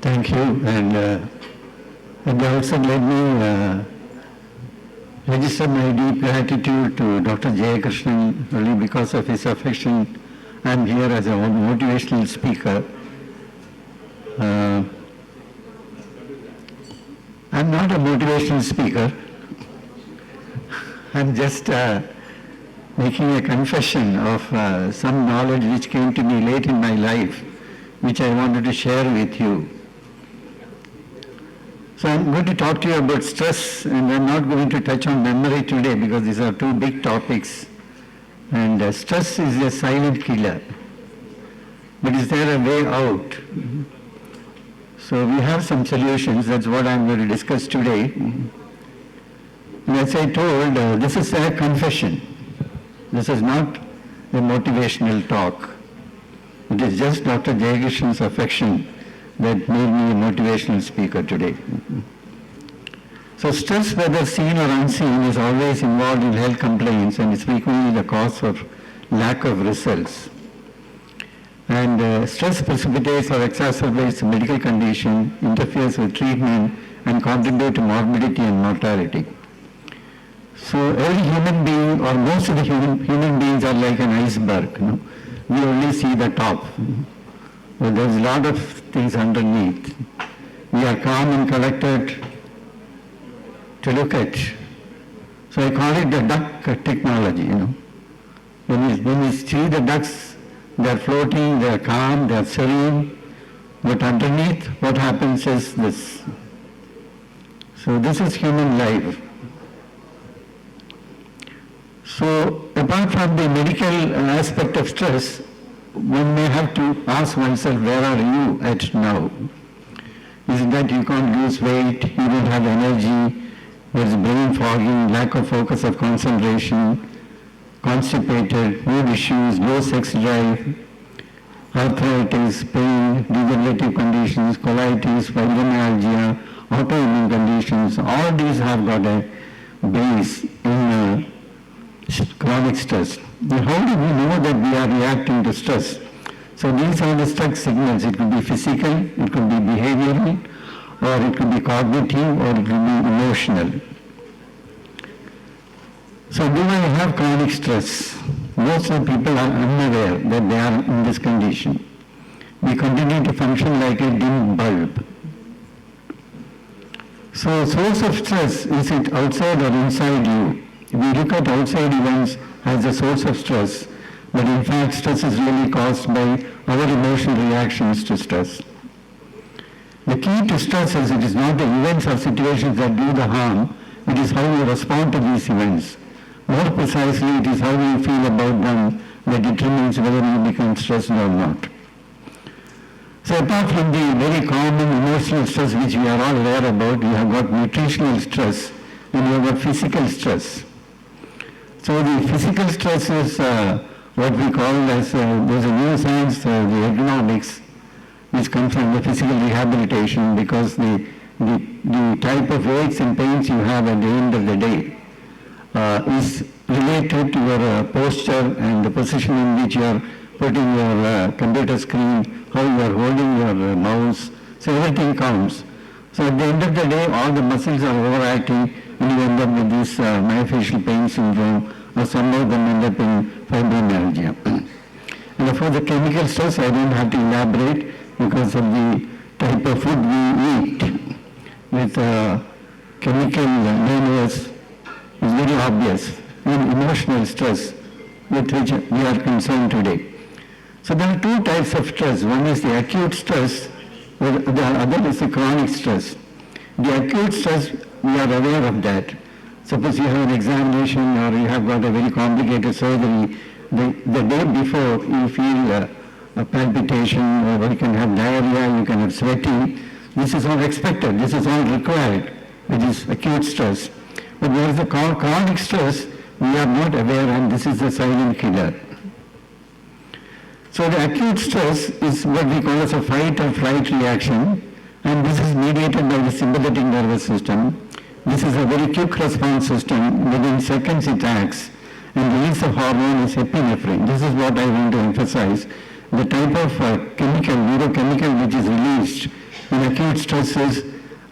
Thank you. And at the outset, let me register my deep gratitude to Dr. Jayakrishnan. Only because of his affection, I am here as a motivational speaker. I am not a motivational speaker. I am just making a confession of some knowledge which came to me late in my life, which I wanted to share with you. So I'm going to talk to you about stress, and I'm not going to touch on memory today because these are two big topics. And stress is a silent killer. But is there a way out? So we have some solutions. That's what I'm going to discuss today. And as I told, this is a confession. This is not a motivational talk. It is just Dr. Jayakrishnan's affection that made me a motivational speaker today. So stress, whether seen or unseen, is always involved in health complaints and is frequently the cause of lack of results. And stress precipitates or exacerbates the medical condition, interferes with treatment, and contributes to morbidity and mortality. So every human being, or most of the human beings, are like an iceberg. We only see the top. Well, there's a lot of things underneath. We are calm and collected to look at. So I call it the duck technology, When you see the ducks, they're floating, they're calm, they're serene, but underneath what happens is this. So this is human life. So apart from the medical aspect of stress, one may have to ask oneself, where are you at now? Is it that you can't lose weight, you don't have energy, there's brain fogging, lack of focus of concentration, constipated, mood issues, low sex drive, arthritis, pain, degenerative conditions, colitis, fibromyalgia, autoimmune conditions, all these have got a base in chronic stress. Now, how do we know that we are reacting to stress? So these are the stress signals. It could be physical, it could be behavioral, or it could be cognitive, or it could be emotional. So do I have chronic stress? Most of the people are unaware that they are in this condition. We continue to function like a dim bulb. So source of stress, is it outside or inside you? We look at outside events as a source of stress, but in fact stress is really caused by our emotional reactions to stress. The key to stress is it is not the events or situations that do the harm, it is how we respond to these events. More precisely, it is how we feel about them that determines whether we become stressed or not. So apart from the very common emotional stress which we are all aware about, we have got nutritional stress and we have got physical stress. So the physical stress is what we call as, there's a new science, the ergonomics, which comes from the physical rehabilitation, because the type of aches and pains you have at the end of the day is related to your posture and the position in which you are putting your computer screen, how you are holding your mouse. So everything counts. So at the end of the day, all the muscles are overacting, and you end up with this myofascial pain syndrome, or some of them end up in fibromyalgia. And of course, the chemical stress, I don't have to elaborate because of the type of food we eat with chemical manures is very obvious. And emotional stress with which we are concerned today. So there are two types of stress. One is the acute stress, the other is the chronic stress. The acute stress, we are aware of that. Suppose you have an examination or you have got a very complicated surgery, the day before you feel a palpitation, or you can have diarrhea, you can have sweating. This is all expected, this is all required, which is acute stress. But there is the chronic stress, we are not aware, and this is the silent killer. So the acute stress is what we call as a fight or flight reaction, and this is mediated by the sympathetic nervous system. This is a very quick response system. Within seconds it acts, and the release of hormone is epinephrine. This is what I want to emphasize. The type of chemical, neurochemical which is released in acute stress is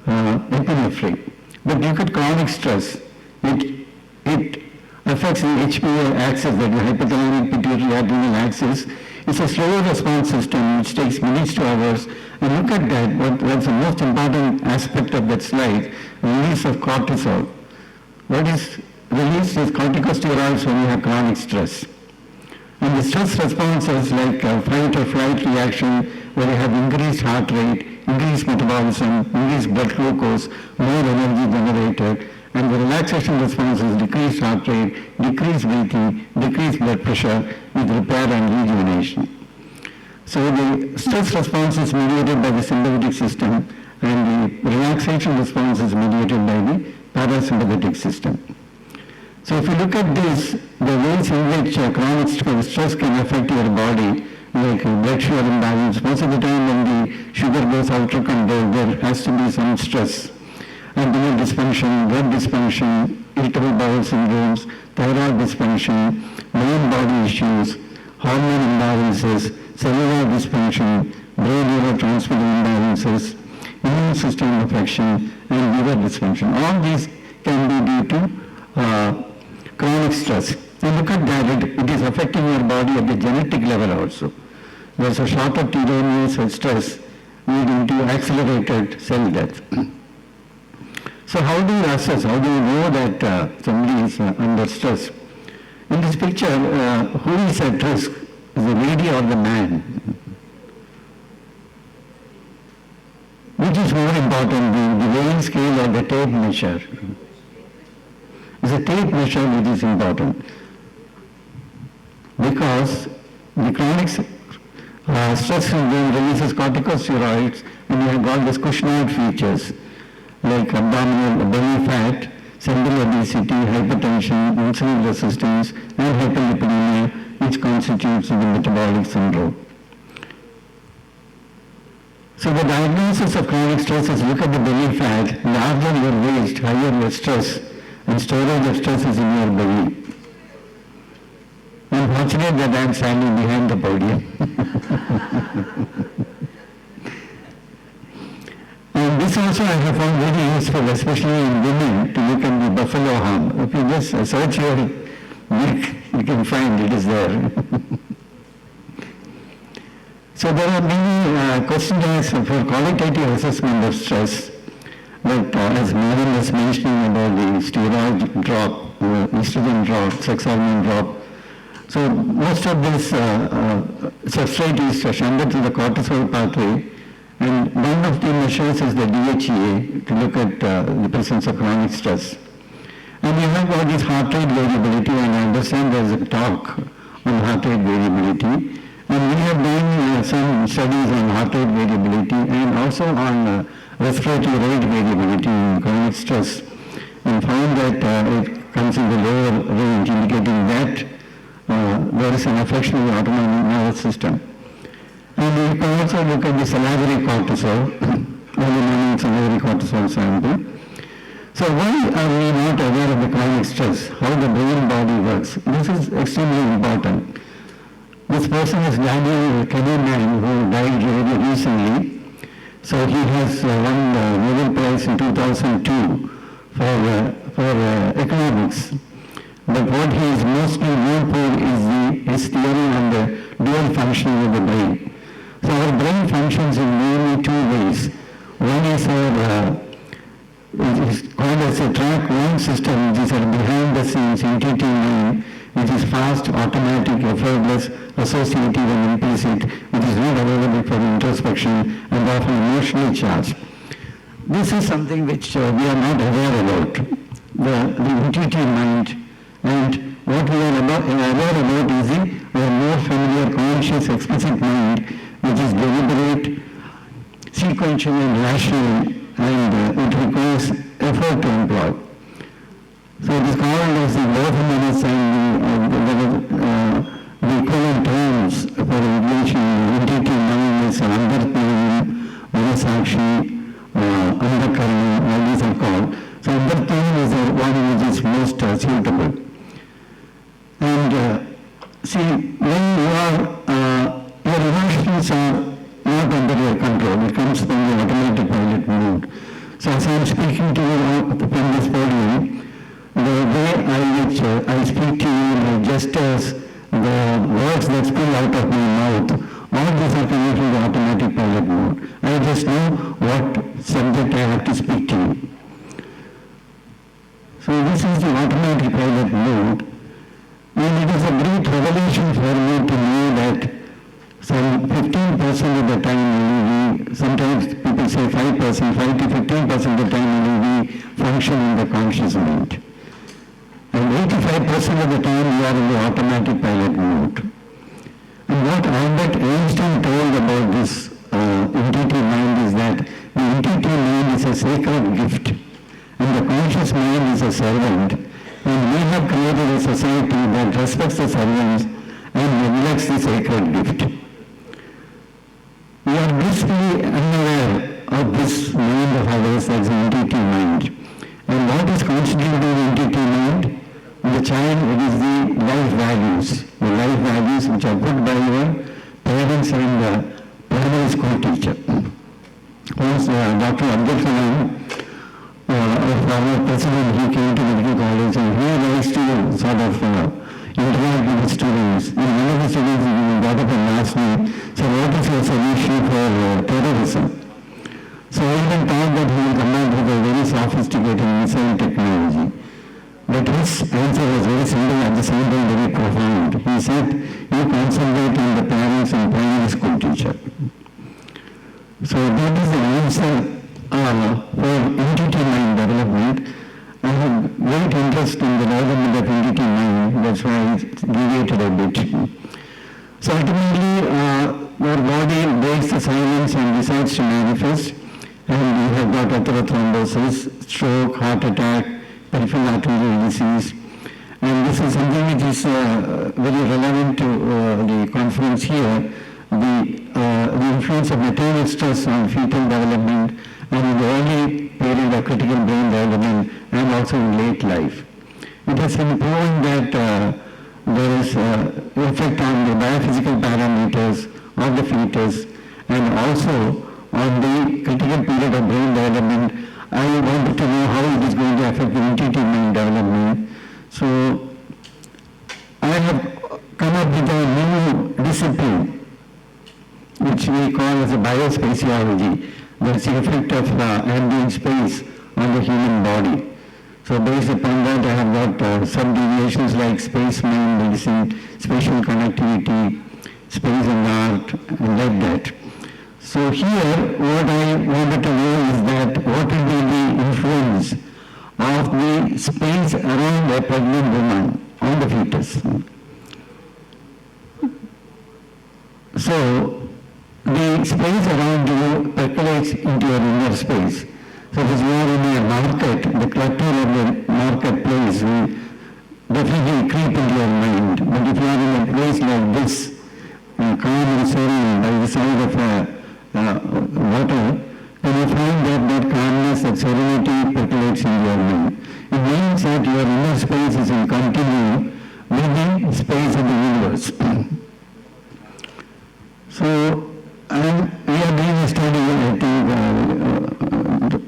epinephrine. But look at chronic stress. It affects the HPA axis, that is hypothalamic pituitary adrenal axis. It's a slow response system which takes minutes to hours. And look at that, what's the most important aspect of that slide, release of cortisol. What is released is corticosteroids when you have chronic stress. And the stress responses like fight or flight reaction, where you have increased heart rate, increased metabolism, increased blood glucose, more energy generated, and the relaxation responses, decreased heart rate, decreased breathing, decreased blood pressure with repair and rejuvenation. So the stress response is mediated by the sympathetic system, and the relaxation response is mediated by the parasympathetic system. So if you look at this, the ways in which chronic stress can affect your body, like blood sugar imbalance, most of the time when the sugar goes out of control, there has to be some stress. Adrenal dysfunction, blood dysfunction, irritable bowel syndromes, thyroid dysfunction, brain body issues, hormone imbalances, cellular dysfunction, brain neurotransmitter imbalances, immune system affection, and liver dysfunction. All these can be due to chronic stress. And look at that, it is affecting your body at the genetic level also. There's a shorter telomeres of stress leading to accelerated cell death. So how do you assess, how do you know that somebody is under stress? In this picture, who is at risk? Is the lady or the man? Which is more important, the weighing scale or the tape measure? It's a tape measure which is important, because the chronic stress syndrome releases corticosteroids, and you have got these cushion features like abdominal belly fat, central obesity, hypertension, insulin resistance, and hyperlipidemia, which constitutes the metabolic syndrome. So the diagnosis of chronic stress is look at the belly fat. Larger your waist, higher your stress, and storage of stress is in your belly. I'm fortunate that I'm standing behind the podium. And this also I have found very useful, especially in women, to look at the buffalo hump. If you just search your neck, you can find it is there. So there are many questionnaires for qualitative assessment of stress. But as Madam was mentioning about the steroid drop, estrogen drop, sex hormone drop, so most of this substrate is shunted to the cortisol pathway, and one of the measures is the DHEA to look at the presence of chronic stress. And you have got this heart rate variability, and I understand there is a talk on heart rate variability. And we have done some studies on heart rate variability and also on respiratory rate variability in chronic stress, and found that it comes in the lower range, indicating that there is an affection of the autonomic nervous system. And you can also look at the salivary cortisol, early morning salivary cortisol sample. So why are we not aware of the chronic stress, how the brain body works? This is extremely important. This person is Daniel Kahneman, who died very recently. So he has won the Nobel Prize in 2002 for economics. But what he is mostly known for is his theory on the dual functioning of the brain. So our brain functions in mainly two ways. One is our it is called as a track 1 system, which is a behind the scenes intuitive mind, which is fast, automatic, effortless, associative and implicit, which is not available for introspection and often emotionally charged. This is something which we are not aware about, the intuitive mind, and what we are aware about is the more familiar, conscious, explicit mind, which is deliberate, sequential and rational, and it requires effort to employ. So it is called as the Lothamanis and the equivalent terms for English intuitive mind is Andarthanam, Manasakshi, Andakarana, all these are called. So Andarthanam is the one which is most suitable. And see, when your emotions are not under your control, it comes from the automatic of the time you are in the automatic pilot mode. And what Albert Einstein told about this intuitive mind is that the intuitive mind is a sacred gift and the conscious mind is a servant, and we have created a society that respects the servants and neglects the sacred gift. We are blissfully unaware of this mind of ours as an intuitive mind. And what is constituting the intuitive mind? In the child, it is the life values which are put by your parents and primary school teacher. Once Dr. Anand Kumar, our president, he came to medical college and he likes to sort of interact with the students. And one of the students got up and asked me, so what is your solution for terrorism? So I even thought that he will come out with a very sophisticated missile technology. But his answer was very simple, at the same time very profound. He said, you concentrate on the parents and primary school teacher. So that is the answer for intuitive mind development. I have great interest in the development of intuitive mind, that's why I deviated a bit. So ultimately, our body breaks the silence and decides to manifest, and we have got atherothrombosis, stroke, heart attack, peripheral arterial disease, and this is something which is very relevant to the conference here, the influence of maternal stress on fetal development and in the early period of critical brain development and also in late life. It has been proven that there is effect on the biophysical parameters of the fetus and also on the critical period of brain development. I wanted to know how it is going to affect the intuitive mind development. So I have come up with a new discipline which we call as a biospatiology. That's the effect of ambient space on the human body. So based upon that, I have got subdeviations like space mind medicine, spatial connectivity, space and art, and like that. So here, what I wanted to know is that what will be the influence of the space around a pregnant woman on the fetus. So the space around you percolates into your inner space. So if you are in a market, the clutter of the marketplace will definitely creep into your mind. But if you are in a place like this, calm and serene by the side of water, then you find that that calmness, that serenity percolates into your mind. It means that your inner space is in continuum with the space of the universe. So, we are doing a study, I think,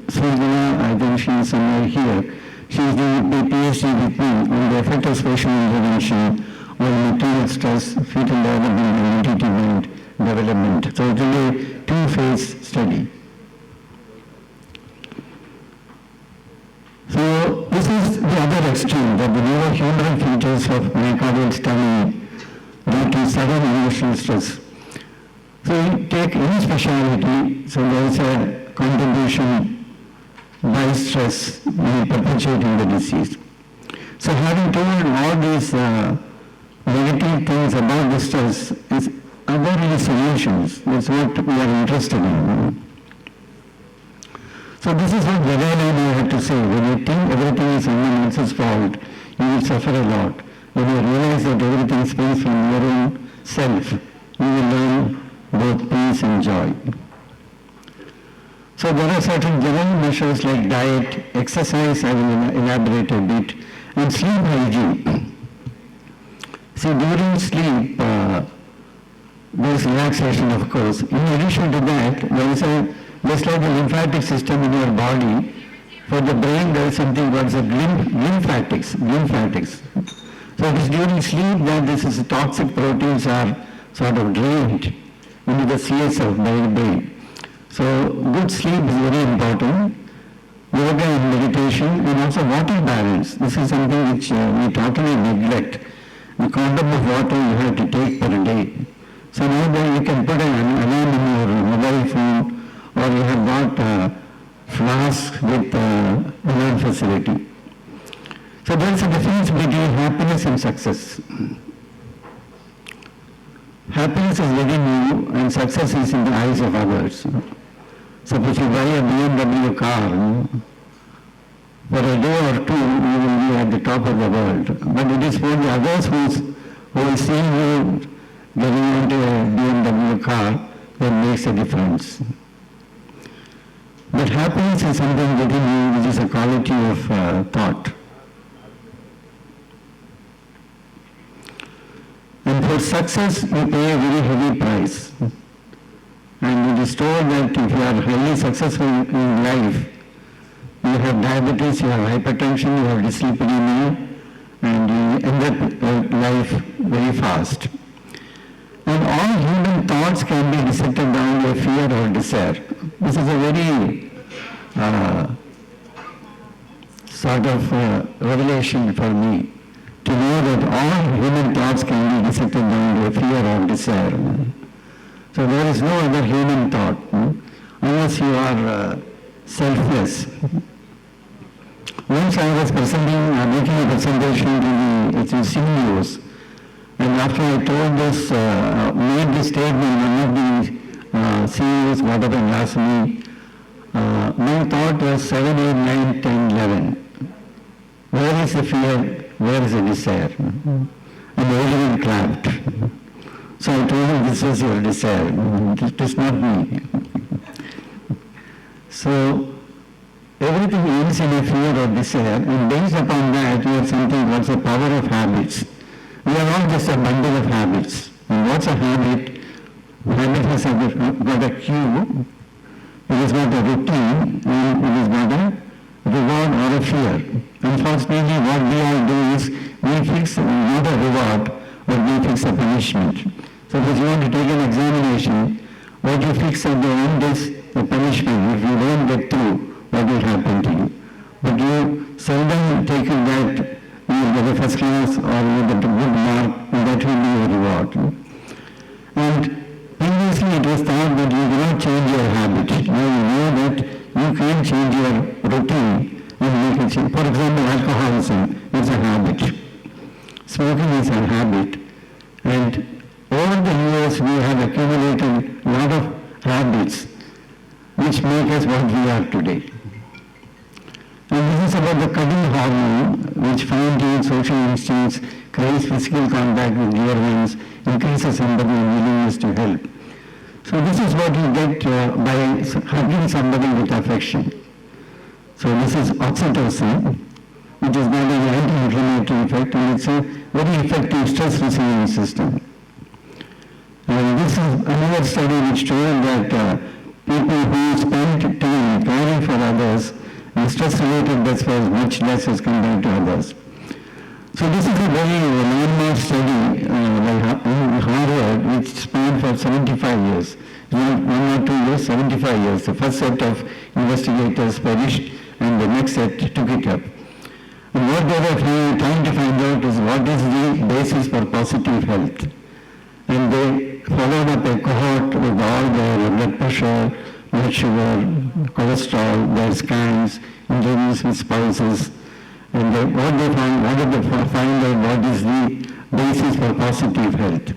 Sujana, I think she is somewhere here. She is doing a PhD with me on the effect of spatial intervention on material stress, fetal development, and intuitive mind development. So it will be a two-phase study. So this is the other extreme, that the neurohumoral features of myocardial stunning due to sudden emotional stress. So we take any speciality, so there is a contribution by stress in perpetuating the disease. So having told all these negative things about the stress, is are there any solutions? That's what we are interested in. So this is what Gadalia had to say. When you think everything is someone else's fault, you will suffer a lot. When you realize that everything springs from your own self, you will learn both peace and joy. So there are certain general measures like diet, exercise, I will elaborate a bit, and sleep hygiene. See, during sleep, there is relaxation, of course. In addition to that, there is just like the lymphatic system in your body, for the brain there is something called the lymphatics. So it is during sleep that these toxic proteins are sort of drained into the CSF by the brain. So good sleep is very important. Yoga and meditation, and also water balance. This is something which we totally neglect. The quantum of water you have to take per day. So now that you can put an alarm in your mobile phone, or you have got a flask with alarm facility. So there is a difference between happiness and success. Happiness is within you and success is in the eyes of others. Suppose you buy a BMW car, for a day or two you will be at the top of the world. But it is for the others who will see you getting into a BMW car that makes a difference. But happiness is something within you which is a quality of thought. And for success you pay a very heavy price. And it is told that if you are highly successful in life, you have diabetes, you have hypertension, you have dyslipidemia, and you end up life very fast. And all human thoughts can be dissected down to fear or desire. This is a very sort of revelation for me, to know that all human thoughts can be dissected down to fear or desire. So there is no other human thought, unless you are selfless. Once I was making a presentation to the CEOs, and after I told this, made this statement, one of the CEOs got up and asked me, my thought was 7, 8, 9, 10, 11. Where is the fear? Where is the desire? And everyone clapped. So I told him, this was your desire. It is not me. So everything ends in a fear or desire, and based upon that, we have something called the power of habits. We are all just a bundle of habits. And what's a habit? Habit has got a cue, it has got a routine, and it has got a reward or a fear. Unfortunately, what we all do is we fix not a reward, but we fix a punishment. So if you want to take an examination, what you fix at the end is the punishment. If you don't get through, what will happen to you? But you seldom take it that you will get a first class or you get a good mark, and that will be your reward. And previously it was thought that you cannot change your habit. Now you know that you can change your routine and make it change. For example, alcoholism is a habit. Smoking is a habit. And over the years we have accumulated a lot of habits which make us what we are today. And this is about the cutting hormone, which fine-tunes social instincts, creates physical contact with dear ones, increases empathy and willingness to help. So this is what you get by hugging somebody with affection. So this is oxytocin, which is got an anti-inflammatory effect, and it's a very effective stress-receiving system. And this is another study which showed that people who spend time caring for others, the stress-related deaths was much less as compared to others. So this is a very landmark study by Harvard, which spanned for 75 years. Not 1 or 2 years, 75 years. The first set of investigators perished, and the next set took it up. And what they were trying to find out is what is the basis for positive health. And they followed up a cohort with all their blood pressure, blood sugar, cholesterol, their scans, interviews with spouses, and what did they find out what is the basis for positive health.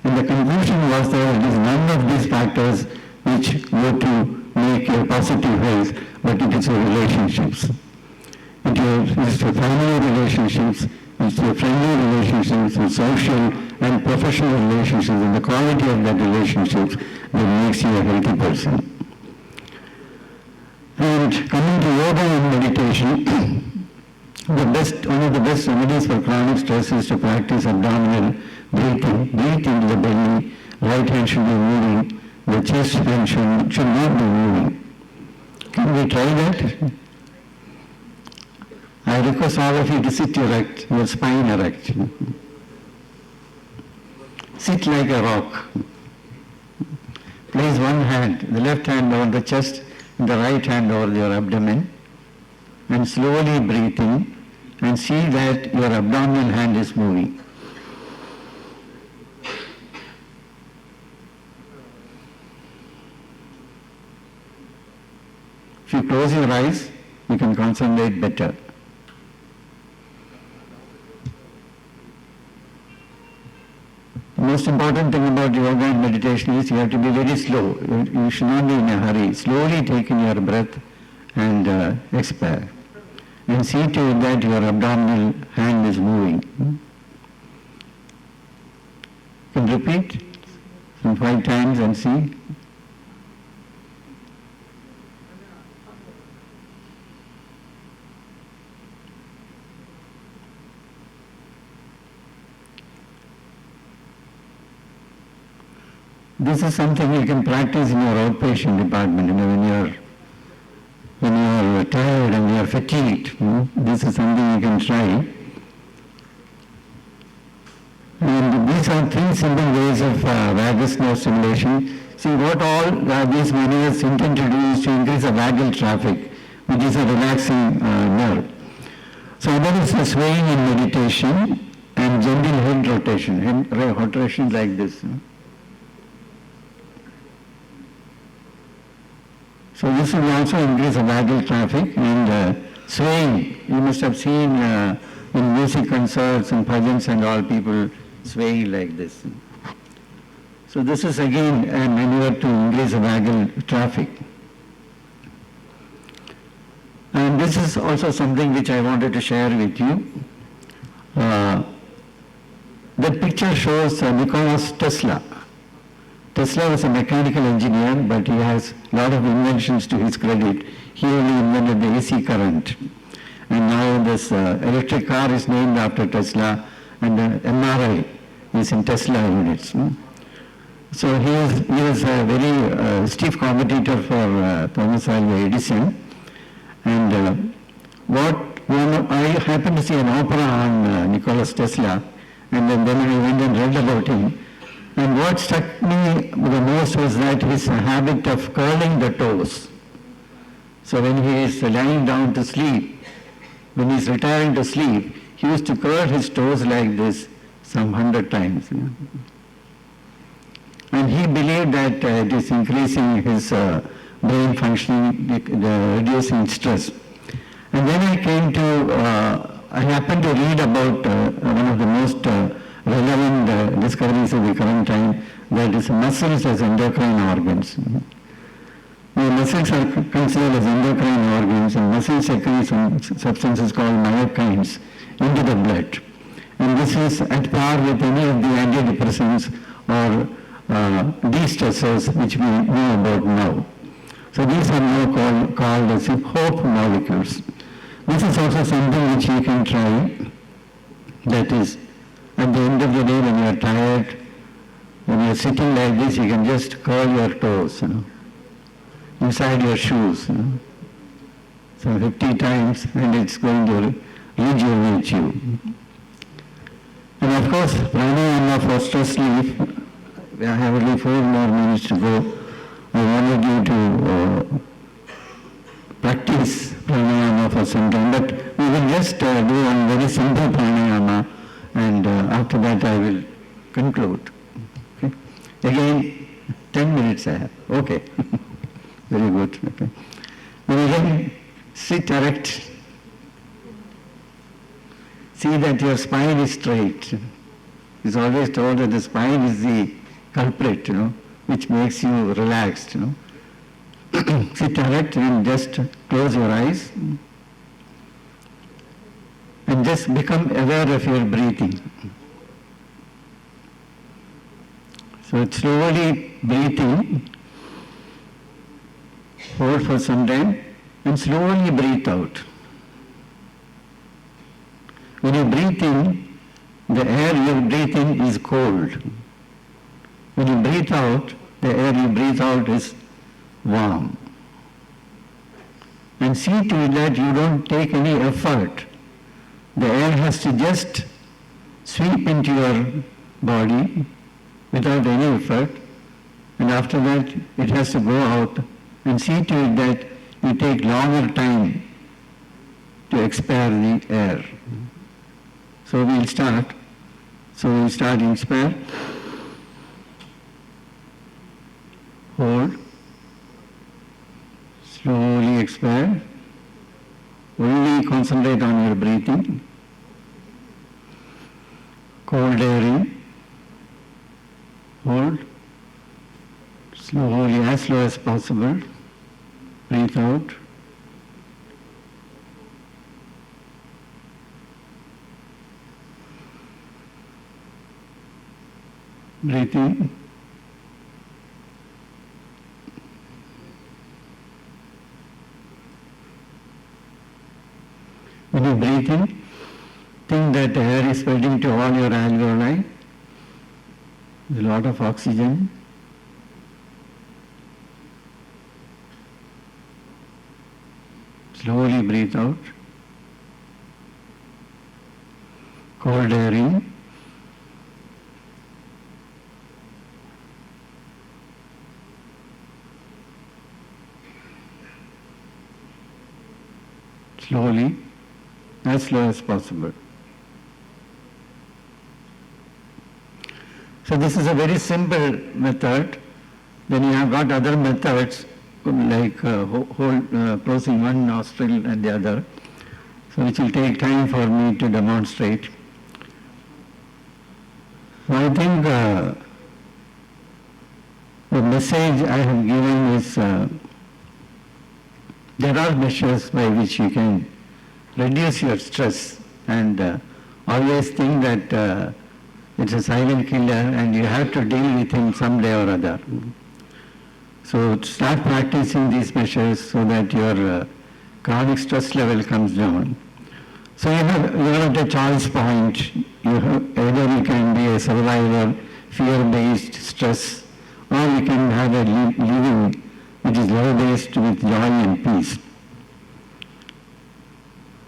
And the conclusion was that it is none of these factors which go to make your positive health, but it is your relationships. It is your family relationships, it's your friendly relationships, your social and professional relationships, and the quality of that relationships that makes you a healthy person. And coming to yoga and meditation, one of the best remedies for chronic stress is to practice abdominal breathing. Breathe into the belly, right hand should be moving, the chest hand should not be moving. Can we try that? I request all of you to sit erect, your spine erect. Sit like a rock. Place one hand, the left hand over the chest, the right hand over your abdomen, and slowly breathe in and see that your abdominal hand is moving. If you close your eyes, you can concentrate better. most important thing about yoga and meditation is you have to be very slow. You should not be in a hurry. Slowly take in your breath and expire. And see to it that your abdominal hand is moving. You can repeat some 5 times and see. This is something you can practice in your outpatient department. When you are tired and you are fatigued, this is something you can try. And these are 3 simple ways of vagus nerve stimulation. See, what all these maneuvers intend to do is to increase the vagal traffic, which is a relaxing nerve. So that is the swaying in meditation and gentle head rotation like this. So this will also increase the vagal traffic and swaying. You must have seen in music concerts and bhajans and all, people swaying like this. So this is again a maneuver to increase the vagal traffic. And this is also something which I wanted to share with you. That picture shows Nikola Tesla. Tesla was a mechanical engineer, but he has a lot of inventions to his credit. He only invented the AC current. And now this electric car is named after Tesla, and the MRI is in Tesla units. So he was a very stiff competitor for Thomas Alva Edison. And I happened to see an opera on Nikola Tesla, and then I went and read about him. And what struck me the most was that his habit of curling the toes. So when he is lying down to sleep, when he is retiring to sleep, he used to curl his toes like this some 100 times. And he believed that it is increasing his brain functioning, reducing stress. And then I happened to read about one of the most relevant discoveries of the current time, that is muscles as endocrine organs. The muscles are considered as endocrine organs, and muscles secrete some substances called myokines into the blood. And this is at par with any of the antidepressants or de-stressors which we know about now. So these are now called as hope molecules. This is also something which you can try. That is, at the end of the day, when you are tired, when you are sitting like this, you can just curl your toes, inside your shoes, so 50 times, and it's going to rejuvenate you. And of course, pranayama for stress relief. I have only 4 more minutes to go. I wanted you to practice pranayama for some time, but we will just do one very simple pranayama. And after that I will conclude. Okay? Again, 10 minutes I have. Okay. Very good. Okay. Now again, sit erect. See that your spine is straight. It's always told that the spine is the culprit, which makes you relaxed. Sit erect and just close your eyes. And just become aware of your breathing. So slowly breathing, hold for some time, and slowly breathe out. When you breathe in, the air you breathe in is cold. When you breathe out, the air you breathe out is warm. And see to it that you don't take any effort. The air has to just sweep into your body without any effort, and after that it has to go out, and see to it that you take longer time to expel the air. So we'll start. Inspire, hold, slowly expire. Only concentrate on your breathing. Cold air in, Hold. Slowly, as slow as possible. Breathe out. Breathe in. When you breathe in, think that the air is spreading to all your alveoli. There's a lot of oxygen. Slowly breathe out. Cold air in. Slowly, as slow as possible. So this is a very simple method. Then you have got other methods like closing one nostril and the other, so which will take time for me to demonstrate. So I think the message I have given is there are measures by which you can reduce your stress, and always think that it's a silent killer and you have to deal with him someday or other. So start practicing these measures so that your chronic stress level comes down. So you are at a choice point. Either you can be a survivor, fear-based stress, or you can have a living which is love-based with joy and peace.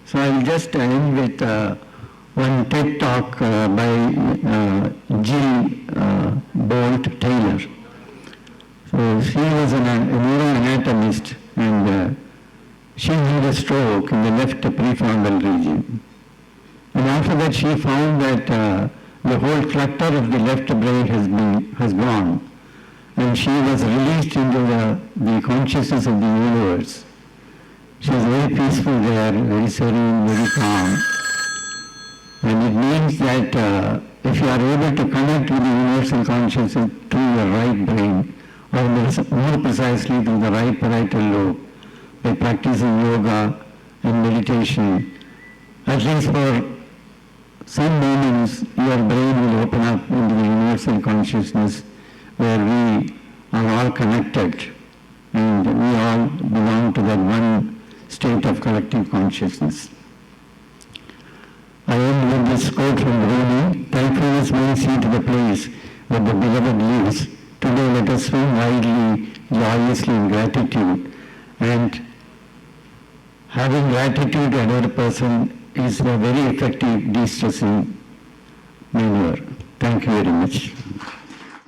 So I will just end with one TED talk by Jill Bolt Taylor. So she was a neuroanatomist, and she had a stroke in the left prefrontal region. And after that she found that the whole clutter of the left brain has gone. And she was released into the consciousness of the universe. She was very peaceful there, very serene, very calm. And it means that if you are able to connect with the universal consciousness through your right brain, or more precisely through the right parietal lobe, by practicing yoga and meditation, at least for some moments your brain will open up into the universal consciousness where we are all connected and we all belong to that one state of collective consciousness. I end with this quote from Rumi: "Thankfulness brings you to the place where the beloved lives. Today let us swim widely, joyously in gratitude." And having gratitude to another person is a very effective de-stressing maneuver. Thank you very much.